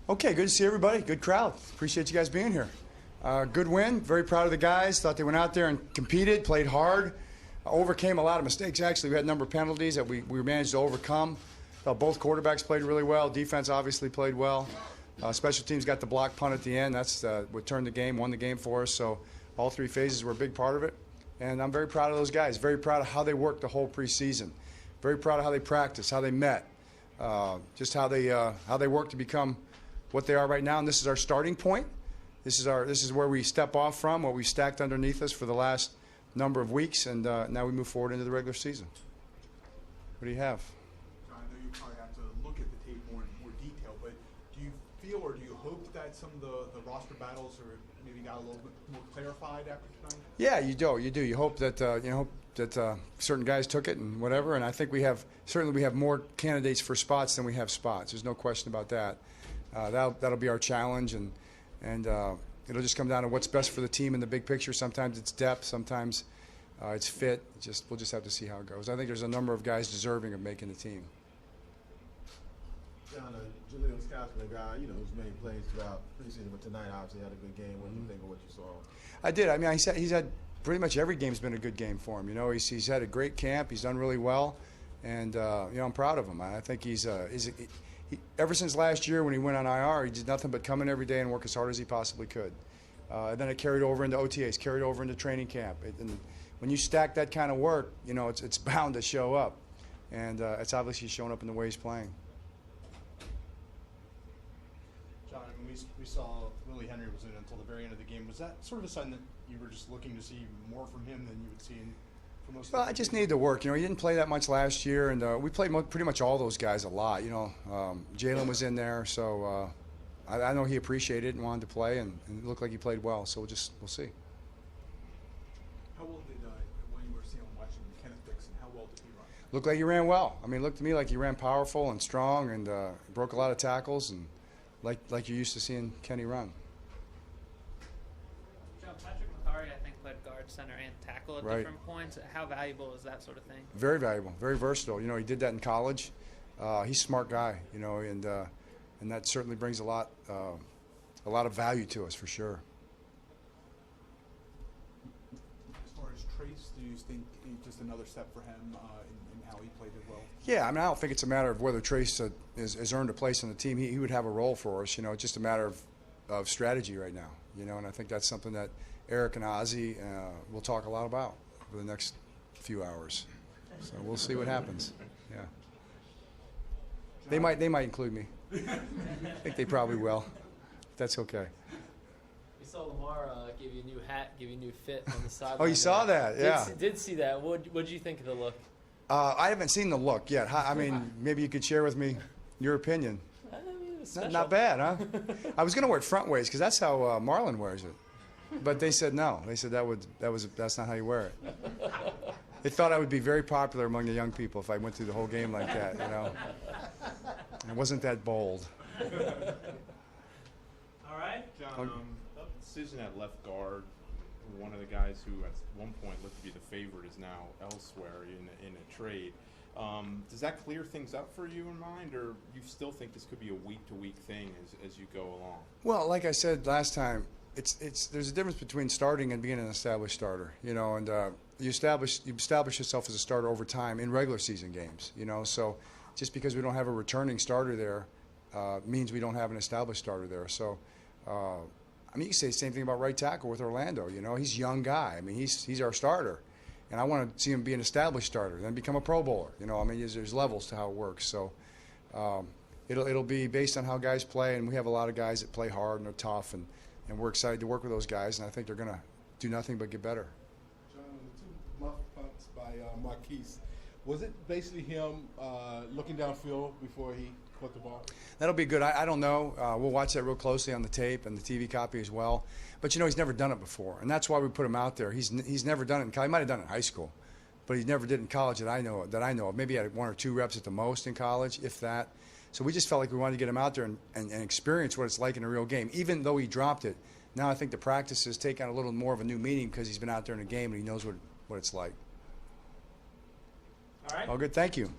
Okay, good to see everybody. Good crowd. Appreciate you guys being here. Good win. Very proud of the guys. Thought they went out there and competed, played hard, overcame a lot of mistakes. Actually, we had a number of penalties that we managed to overcome. Thought both quarterbacks played really well. Defense obviously played well. Special teams got the block punt at the end. That's what turned the game, won the game for us. So all three phases were a big part of it. And I'm very proud of those guys. Very proud of how they worked the whole preseason. Very proud of how they practiced, how they met, just how they worked to become what they are right now. And this is our starting point. This is where we step off from, what we stacked underneath us for the last number of weeks, and now we move forward into the regular season. What do you have? John, I know you probably have to look at the tape more in more detail, but do you feel or do you hope that some of the roster battles are maybe got a little bit more clarified after tonight? Yeah, you do. You do. You hope that certain guys took it and whatever. And I think we have more candidates for spots than we have spots. There's no question about that. That'll be our challenge, and it'll just come down to what's best for the team in the big picture. Sometimes it's depth, sometimes it's fit. We'll just have to see how it goes. I think there's a number of guys deserving of making the team. John, Jaleel Scott's been a guy, who's made plays throughout preseason, but tonight obviously had a good game. What do you think of what you saw? I did. I mean, he's had pretty much every game's been a good game for him. He's had a great camp. He's done really well, and I'm proud of him. I think he's ever since last year when he went on IR, he did nothing but come in every day and work as hard as he possibly could. And then it carried over into OTAs, carried over into training camp. And when you stack that kind of work, it's bound to show up. And it's obviously showing up in the way he's playing. John, we saw Willie Henry was in until the very end of the game. Was that sort of a sign that you were just looking to see more from him than you would see from most of the Well, I just needed to work. He didn't play that much last year, and we played pretty much all those guys a lot. Jalen was in there, so I know he appreciated it and wanted to play, and it looked like he played well. So we'll see. How well did, when you were seeing him watching Kenneth Dixon, how well did he run? Looked like he ran well. I mean, it looked to me like he ran powerful and strong, and broke a lot of tackles, and like you're used to seeing Kenny run. John, Patrick McCarry, I think, played guard, center, and tackle at different points. How valuable is that sort of thing? Very valuable, very versatile. He did that in college. He's a smart guy, and that certainly brings a lot of value to us for sure. As far as Trace, do you think just another step for him in how he played as well? Yeah, I mean, I don't think it's a matter of whether Trace has earned a place on the team. He would have a role for us. It's just a matter of strategy right now. And I think that's something that Eric and Ozzie will talk a lot about for the next few hours. So we'll see what happens. Yeah, they might include me. I think they probably will. That's okay. We saw Lamar give you a new hat, give you a new fit on the sideline. Oh, you saw that? Yeah. Did see that. What did you think of the look? I haven't seen the look yet. I mean, maybe you could share with me your opinion. I mean, it was special. Not bad, huh? I was going to wear it front ways because that's how Marlon wears it. But they said no. They said that's not how you wear it. They thought I would be very popular among the young people if I went through the whole game like that, And it wasn't that bold. All right. John, decision at left guard, one of the guys who at one point looked to be the favorite is now elsewhere in a trade. Does that clear things up for you in mind, or you still think this could be a week-to-week thing as you go along? Well, like I said last time, there's a difference between starting and being an established starter, and you establish yourself as a starter over time in regular season games, So just because we don't have a returning starter there means we don't have an established starter there. So, I mean, you can say the same thing about right tackle with Orlando. He's a young guy. I mean, he's our starter, and I want to see him be an established starter, then become a Pro Bowler. I mean, there's levels to how it works. So, it'll be based on how guys play, and we have a lot of guys that play hard and are tough, and we're excited to work with those guys, and I think they're going to do nothing but get better. John, the two muff punts by Marquise, was it basically him looking downfield before he caught the ball? That'll be good. I don't know. We'll watch that real closely on the tape and the TV copy as well. But, he's never done it before, and that's why we put him out there. He's never done it in college. He might have done it in high school, but he never did in college that I know of. Maybe he had 1 or 2 reps at the most in college, if that. So we just felt like we wanted to get him out there and experience what it's like in a real game, even though he dropped it. Now I think the practices take on a little more of a new meaning because he's been out there in a game and he knows what it's like. All right. All good. Thank you.